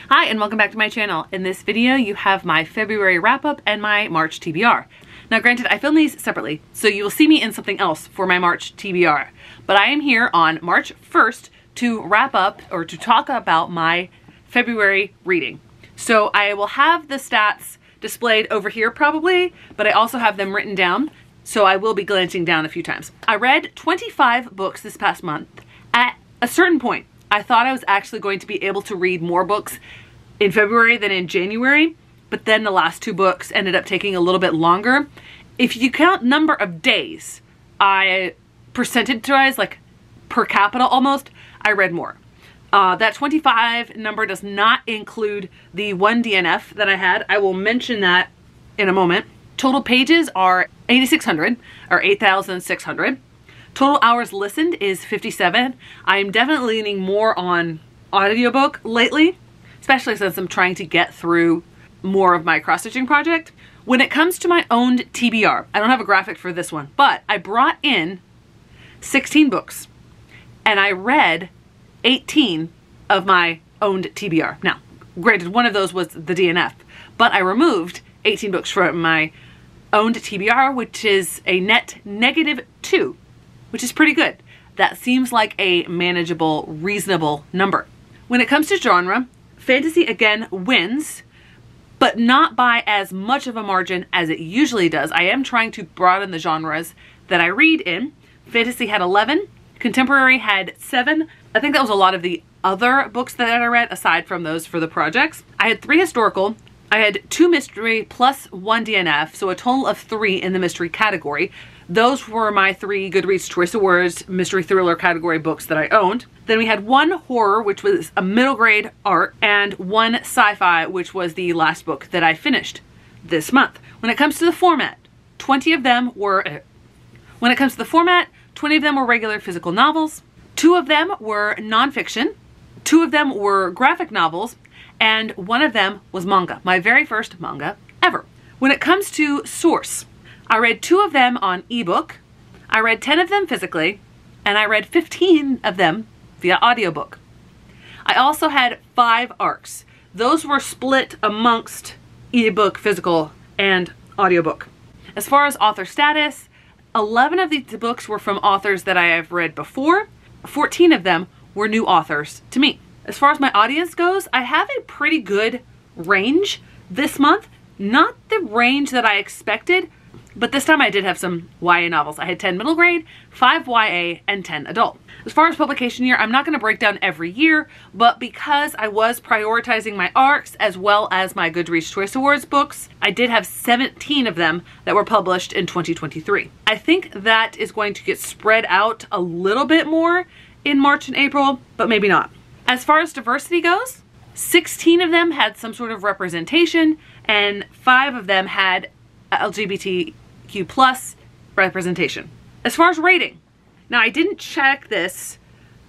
Hi and welcome back to my channel. In this video you have my February wrap-up and my March TBR. Now granted, I film these separately, so you will see me in something else for my March TBR. But I am here on March 1st to wrap up or to talk about my February reading. So I will have the stats displayed over here probably, but I also have them written down, so I will be glancing down a few times. I read 25 books this past month. At a certain point, I thought I was actually going to be able to read more books in February than in January, but then the last two books ended up taking a little bit longer. If you count number of days, percentage-wise, like per capita almost, I read more. That 25 number does not include the one DNF that I had. I will mention that in a moment. Total pages are 8,600 or 8,600. Total hours listened is 57. I'm definitely leaning more on audiobook lately, especially since I'm trying to get through more of my cross-stitching project. When it comes to my owned TBR, I don't have a graphic for this one, but I brought in 16 books and I read 18 of my owned TBR. Now, granted, one of those was the DNF, but I removed 18 books from my owned TBR, which is a net -2. Which is pretty good. That seems like a manageable, reasonable number. When it comes to genre, fantasy again wins, but not by as much of a margin as it usually does. I am trying to broaden the genres that I read in. Fantasy had 11, contemporary had 7. I think that was a lot of the other books that I read aside from those for the projects. I had 3 historical, I had 2 mystery plus 1 DNF, so a total of 3 in the mystery category. Those were my 3 Goodreads Choice Awards mystery thriller category books that I owned. Then we had 1 horror, which was a middle grade art, and 1 sci-fi, which was the last book that I finished this month. When it comes to the format, 20 of them were regular physical novels, 2 of them were nonfiction, 2 of them were graphic novels, and 1 of them was manga, my very first manga ever. When it comes to source, I read 2 of them on ebook, I read 10 of them physically, and I read 15 of them via audiobook. I also had 5 ARCs. Those were split amongst ebook, physical, and audiobook. As far as author status, 11 of these books were from authors that I have read before. 14 of them were new authors to me. As far as my audience goes, I have a pretty good range this month. Not the range that I expected, but this time I did have some YA novels. I had 10 middle grade, 5 YA, and 10 adult. As far as publication year, I'm not going to break down every year, but because I was prioritizing my ARCs as well as my Goodreads Choice Awards books, I did have 17 of them that were published in 2023. I think that is going to get spread out a little bit more in March and April, but maybe not. As far as diversity goes, 16 of them had some sort of representation, and 5 of them had LGBTQ plus representation. As far as rating, now I didn't check this.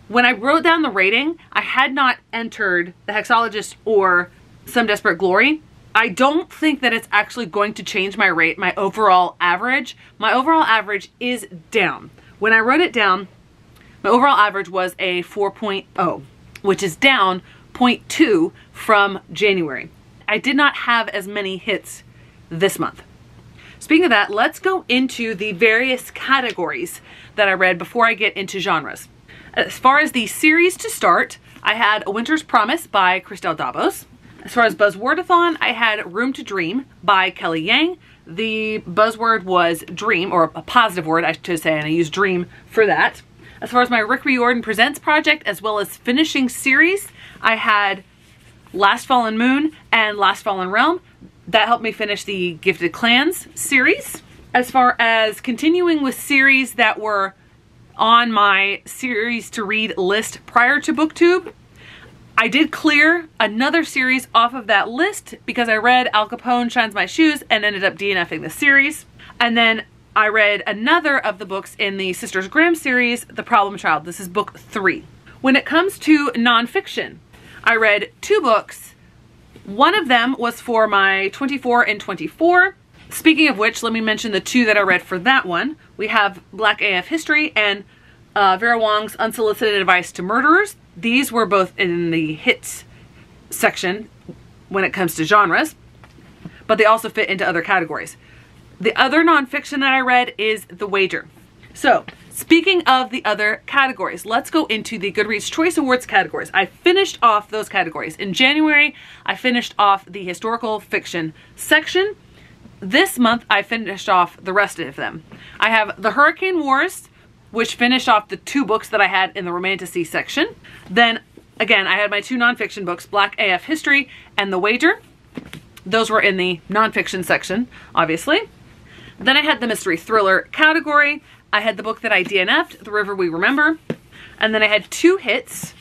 When I wrote down the rating, I had not entered the Hexologist or Some Desperate Glory. I don't think that it's actually going to change my rate, my overall average. My overall average is down. When I wrote it down, my overall average was a 4.0, which is down 0.2 from January. I did not have as many hits this month. Speaking of that, let's go into the various categories that I read before I get into genres. As far as the series to start, I had A Winter's Promise by Christelle Dabos. As far as Buzzwordathon, I had Room to Dream by Kelly Yang. The buzzword was dream, or a positive word I should say, and I used dream for that. As far as my Rick Riordan Presents project, as well as finishing series, I had Last Fallen Moon and Last Fallen Realm. That helped me finish the Gifted Clans series. As far as continuing with series that were on my series to read list prior to BookTube, I did clear another series off of that list because I read Al Capone Shines My Shoes and ended up DNFing the series. And then I read another of the books in the Sisters Grimm series, The Problem Child. This is book 3. When it comes to nonfiction, I read 2 books. One of them was for my 24 and 24. Speaking of which, let me mention the 2 that I read for that one. We have Black AF History and Vera Wong's Unsolicited Advice to Murderers. These were both in the hits section when it comes to genres, but they also fit into other categories. The other nonfiction that I read is The Wager. So, speaking of the other categories, let's go into the Goodreads Choice Awards categories. I finished off those categories. In January, I finished off the historical fiction section. This month, I finished off the rest of them. I have The Hurricane Wars, which finished off the 2 books that I had in the Romantasy section. Then, again, I had my 2 nonfiction books, Black AF History and The Wager. Those were in the nonfiction section, obviously. Then I had the mystery thriller category. I had the book that I DNF'd, The River We Remember. And then I had 2 hits,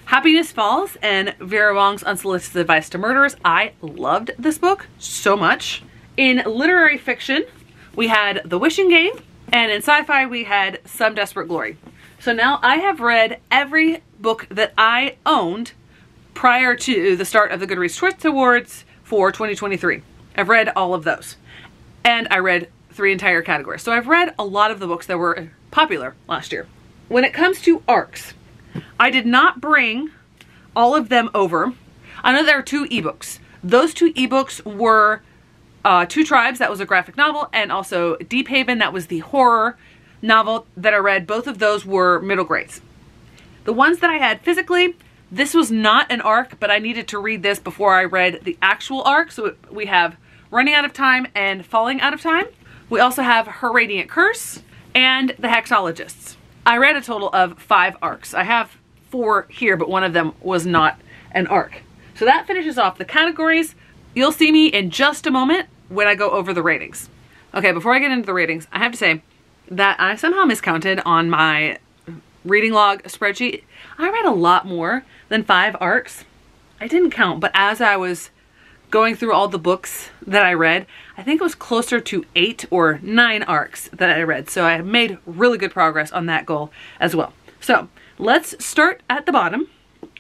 Happiness Falls and Vera Wong's Unsolicited Advice to Murderers. I loved this book so much. In literary fiction, we had The Wishing Game. And in sci-fi, we had Some Desperate Glory. So now I have read every book that I owned prior to the start of the Goodreads Choice Awards for 2023. I've read all of those. And I read 3 entire categories. So I've read a lot of the books that were popular last year. When it comes to arcs, I did not bring all of them over. I know there are 2 ebooks. Those 2 ebooks were 2 Tribes, that was a graphic novel, and also Deep Haven, that was the horror novel that I read. Both of those were middle grades. The ones that I had physically, this was not an arc, but I needed to read this before I read the actual arc. So we have Running Out of Time and Falling Out of Time. We also have Her Radiant Curse and The Hexologists. I read a total of 5 arcs. I have 4 here, but one of them was not an arc. So that finishes off the categories. You'll see me in just a moment when I go over the ratings. Okay, before I get into the ratings, I have to say that I somehow miscounted on my reading log spreadsheet. I read a lot more than 5 arcs. I didn't count, but as I was going through all the books that I read, I think it was closer to 8 or 9 arcs that I read. So I have made really good progress on that goal as well. So let's start at the bottom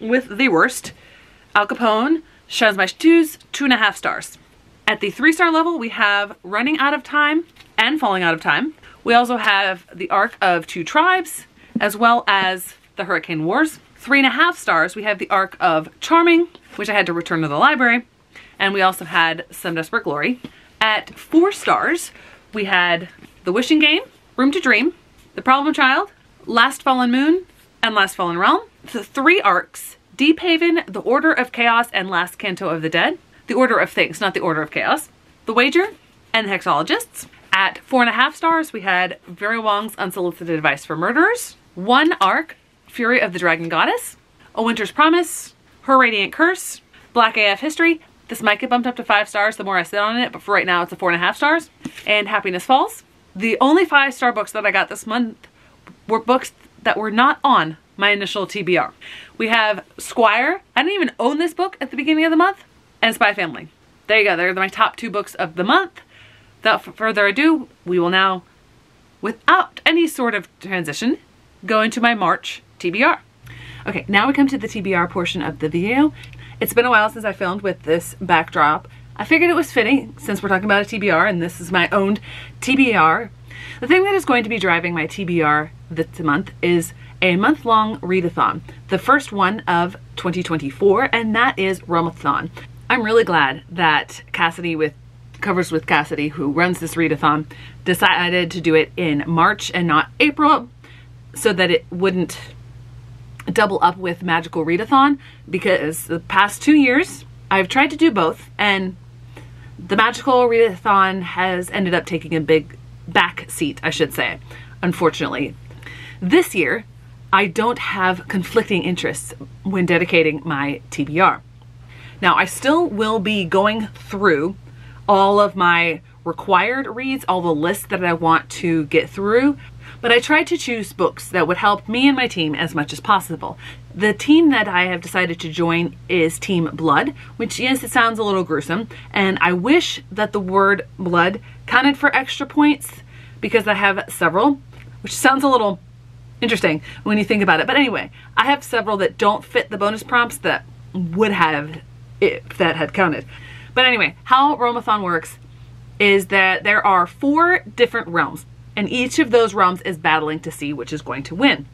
with the worst. Al Capone, Shines My Shoes, 2.5 stars. At the 3-star level, we have Running Out of Time and Falling Out of Time. We also have the arc of 2 Tribes, as well as the Hurricane Wars. 3.5 stars, we have the arc of Charming, which I had to return to the library. And we also had Some Desperate Glory. At 4 stars, we had The Wishing Game, Room to Dream, The Problem Child, Last Fallen Moon, and Last Fallen Realm. The 3 arcs, Deep Haven, The Order of Chaos, and Last Canto of the Dead. The Order of Things, not The Order of Chaos. The Wager, and The Hexologists. At 4.5 stars, we had Vera Wong's Unsolicited Advice for Murderers. 1 arc, Fury of the Dragon Goddess, A Winter's Promise, Her Radiant Curse, Black AF History. This might get bumped up to 5 stars the more I sit on it, but for right now it's a 4.5 stars. And Happiness Falls. The only 5-star books that I got this month were books that were not on my initial TBR. We have Squire. I didn't even own this book at the beginning of the month. And Spy Family. There you go. They're my top 2 books of the month. Without further ado, we will now, without any sort of transition, go into my March TBR. Okay, now we come to the TBR portion of the video. It's been a while since I filmed with this backdrop. I figured it was fitting since we're talking about a TBR and this is my owned TBR. The thing that is going to be driving my TBR this month is a month-long readathon, the first one of 2024, and that is Realmathon. I'm really glad that Cassidy with Covers with Cassidy, who runs this readathon, decided to do it in March and not April so that it wouldn't double up with Magical Readathon, because the past 2 years I've tried to do both and the Magical Readathon has ended up taking a big back seat, I should say, unfortunately. This year I don't have conflicting interests when dedicating my TBR. Now I still will be going through all of my required reads, all the lists that I want to get through, but I tried to choose books that would help me and my team as much as possible. The team that I have decided to join is Team Blood, which, yes, it sounds a little gruesome, and I wish that the word blood counted for extra points because I have several, which sounds a little interesting when you think about it. But anyway, I have several that don't fit the bonus prompts that would have if that had counted. But anyway, how Realmathon works is that there are 4 different realms, and each of those realms is battling to see which is going to win.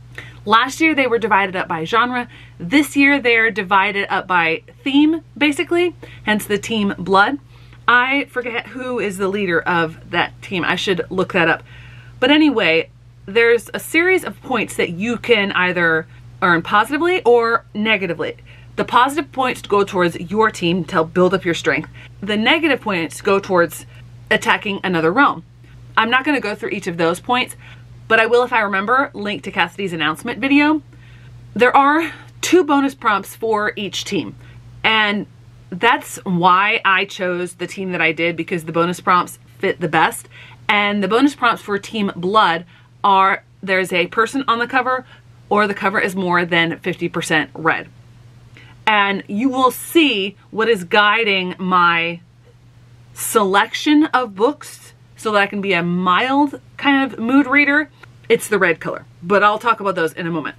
Last year they were divided up by genre. This year they're divided up by theme, basically, hence the team Blood. I forget who is the leader of that team. I should look that up. But anyway, there's a series of points that you can either earn positively or negatively. The positive points go towards your team to help build up your strength. The negative points go towards attacking another realm. I'm not going to go through each of those points, but I will, if I remember, link to Cassidy's announcement video. There are 2 bonus prompts for each team, and that's why I chose the team that I did, because the bonus prompts fit the best. And the bonus prompts for Team Blood are there's a person on the cover, or the cover is more than 50% red. And you will see what is guiding my selection of books so that I can be a mild kind of mood reader. It's the red color, but I'll talk about those in a moment.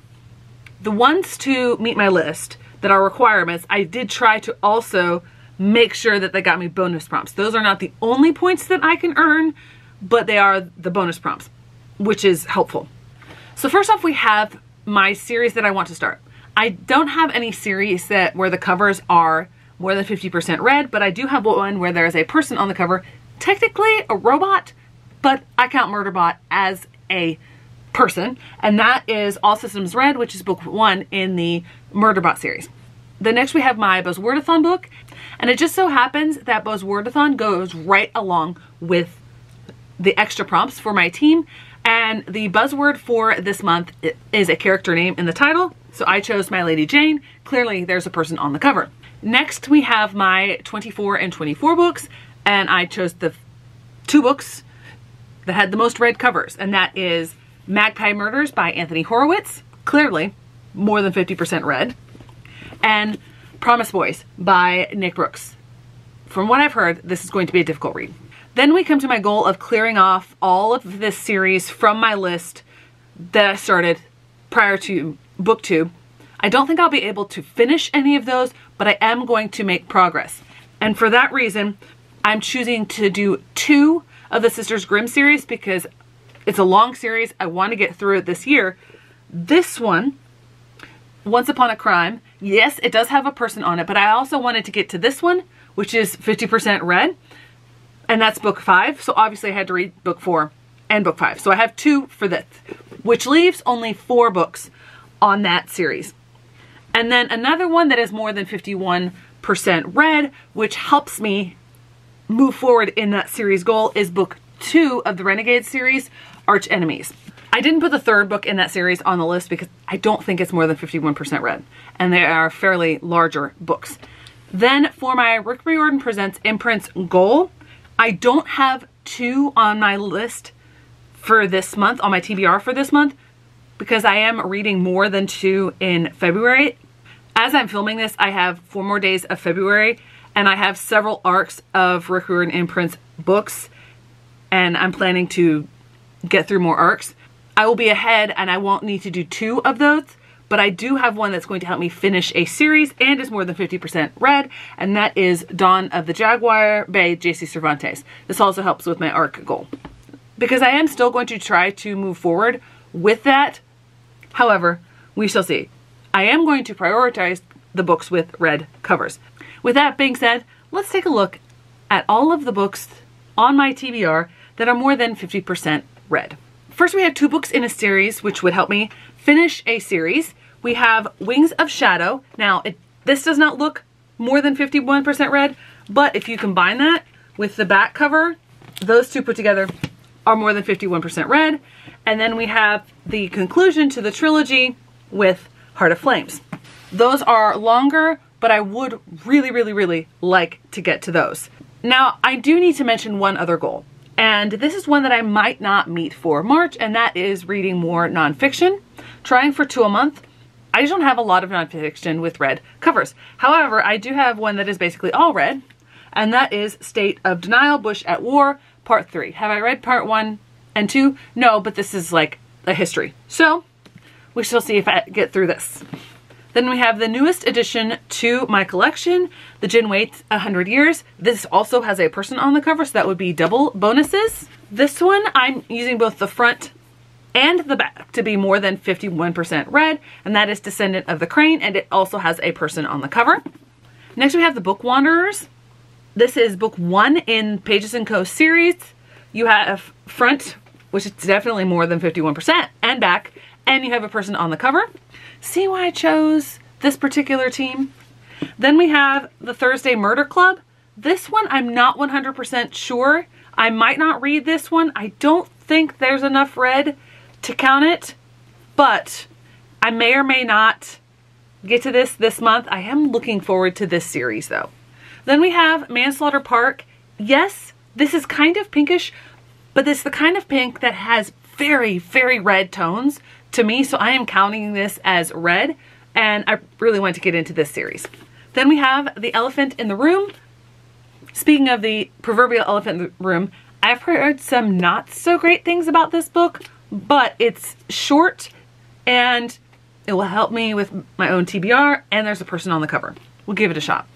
The ones to meet my list that are requirements, I did try to also make sure that they got me bonus prompts. Those are not the only points that I can earn, but they are the bonus prompts, which is helpful. So first off, we have my series that I want to start. I don't have any series where the covers are more than 50% red, but I do have one where there's a person on the cover, technically a robot, but I count Murderbot as a person, and that is All Systems Red, which is book 1 in the Murderbot series. The next we have my Buzzwordathon book, and it just so happens that Buzzwordathon goes right along with the extra prompts for my team, and the buzzword for this month is a character name in the title, so I chose My Lady Jane. Clearly there's a person on the cover. Next we have my 24 and 24 books, and I chose the 2 books that had the most red covers, and that is Magpie Murders by Anthony Horowitz, clearly more than 50% red, and Promise Boys by Nick Brooks. From what I've heard, this is going to be a difficult read. Then we come to my goal of clearing off all of this series from my list that I started prior to book 2. I don't think I'll be able to finish any of those, but I am going to make progress. And for that reason, I'm choosing to do 2 of the Sisters Grimm series because it's a long series. I want to get through it this year. This one, Once Upon a Crime, yes, it does have a person on it, but I also wanted to get to this one, which is 50% red, and that's book 5. So obviously I had to read book 4 and book 5. So I have 2 for this, which leaves only 4 books on that series. And then another one that is more than 51% red, which helps me move forward in that series goal, is book 2 of the Renegade series, Arch Enemies. I didn't put the 3rd book in that series on the list because I don't think it's more than 51% red, and they are fairly larger books. Then for my Rick Riordan Presents Imprints goal, I don't have 2 on my list for this month, on my TBR for this month, because I am reading more than 2 in February. As I'm filming this, I have 4 more days of February, and I have several arcs of Rick Riordan Imprints books, and I'm planning to get through more arcs. I will be ahead and I won't need to do 2 of those, but I do have one that's going to help me finish a series and is more than 50% red, and that is Dawn of the Jaguar by J.C. Cervantes. This also helps with my arc goal, because I am still going to try to move forward with that. However, we shall see. I am going to prioritize the books with red covers. With that being said, let's take a look at all of the books on my TBR that are more than 50% red. First, we have 2 books in a series which would help me finish a series. We have Wings of Shadow. Now, this does not look more than 51% red, but if you combine that with the back cover, those 2 put together are more than 51% red. And then we have the conclusion to the trilogy with Heart of Flames. Those are longer, but I would really like to get to those. Now, I do need to mention one other goal, and this is one that I might not meet for March, and that is reading more nonfiction. Trying for 2 a month. I just don't have a lot of nonfiction with red covers. However, I do have one that is basically all red, and that is State of Denial, Bush at War, Part 3. Have I read Part 1 and 2? No, but this is like a history. So, we shall see if I get through this. Then we have the newest addition to my collection, The Gin Waits 100 Years. This also has a person on the cover, so that would be double bonuses. This one, I'm using both the front and the back to be more than 51% read, and that is Descendant of the Crane, and it also has a person on the cover. Next we have The Book Wanderers. This is book 1 in Pages & Co. series. You have front, which is definitely more than 51%, and back, and you have a person on the cover. See why I chose this particular team? Then we have The Thursday Murder Club. This one I'm not 100% sure. I might not read this one. I don't think there's enough read to count it, but I may or may not get to this month. I am looking forward to this series though. Then we have Manslaughter Park. Yes, this is kind of pinkish, but it's the kind of pink that has very, very red tones to me, so I am counting this as red, and I really want to get into this series. Then we have The Elephant in the Room. Speaking of the proverbial elephant in the room, I've heard some not so great things about this book, but it's short and it will help me with my own TBR, and there's a person on the cover. We'll give it a shot.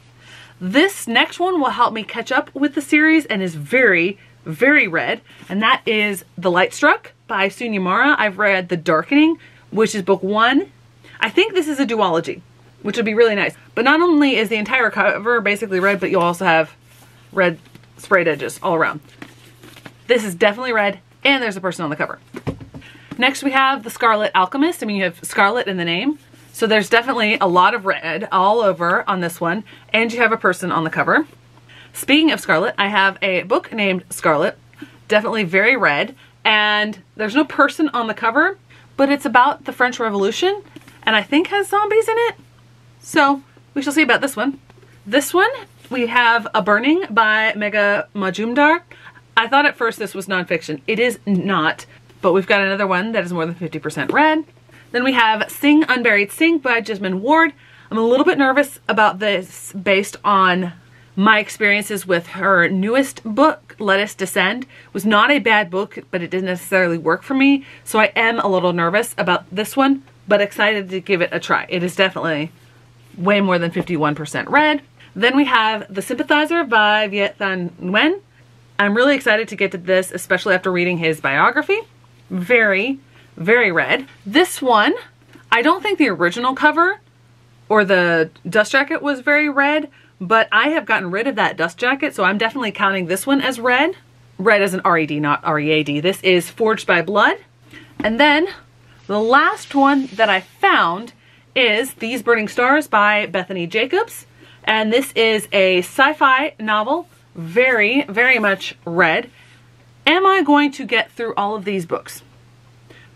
This next one will help me catch up with the series and is very, very read, and that is The Light Struck by Sunyamara. I've read The Darkening, which is book 1. I think this is a duology, which would be really nice. But not only is the entire cover basically red, but you'll also have red sprayed edges all around. This is definitely red, and there's a person on the cover. Next we have The Scarlet Alchemist. I mean, you have Scarlet in the name, so there's definitely a lot of red all over on this one, and you have a person on the cover. Speaking of Scarlet, I have a book named Scarlet, definitely very red, and there's no person on the cover, but it's about the French Revolution, and I think has zombies in it. So we shall see about this one. This one, we have A Burning by Megha Majumdar. I thought at first this was nonfiction. It is not, but we've got another one that is more than 50% read. Then we have Sing Unburied Sing by Jesmyn Ward. I'm a little bit nervous about this based on my experiences with her newest book, Let Us Descend. It was not a bad book, but it didn't necessarily work for me. So I am a little nervous about this one, but excited to give it a try. It is definitely way more than 51% read. Then we have The Sympathizer by Viet Thanh Nguyen. I'm really excited to get to this, especially after reading his biography. Very, very read. This one, I don't think the original cover or the dust jacket was very red, but I have gotten rid of that dust jacket, so I'm definitely counting this one as red. Red as an R-E-D, not R-E-A-D. This is Forged by Blood. And then the last one that I found is These Burning Stars by Bethany Jacobs. And this is a sci-fi novel, very, very much read. Am I going to get through all of these books?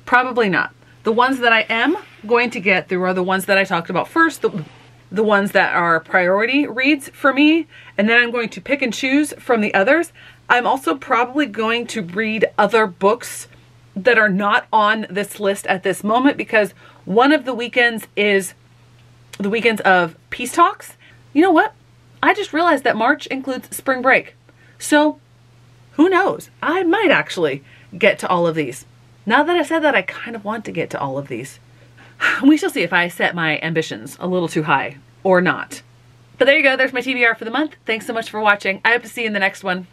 Probably not. The ones that I am going to get through are the ones that I talked about first, the ones that are priority reads for me, and then I'm going to pick and choose from the others. I'm also probably going to read other books that are not on this list at this moment, because one of the weekends is the weekends of Peace Talks. You know what? I just realized that March includes spring break. So who knows? I might actually get to all of these. Now that I said that, I kind of want to get to all of these. We shall see if I set my ambitions a little too high or not. But there you go. There's my TBR for the month. Thanks so much for watching. I hope to see you in the next one.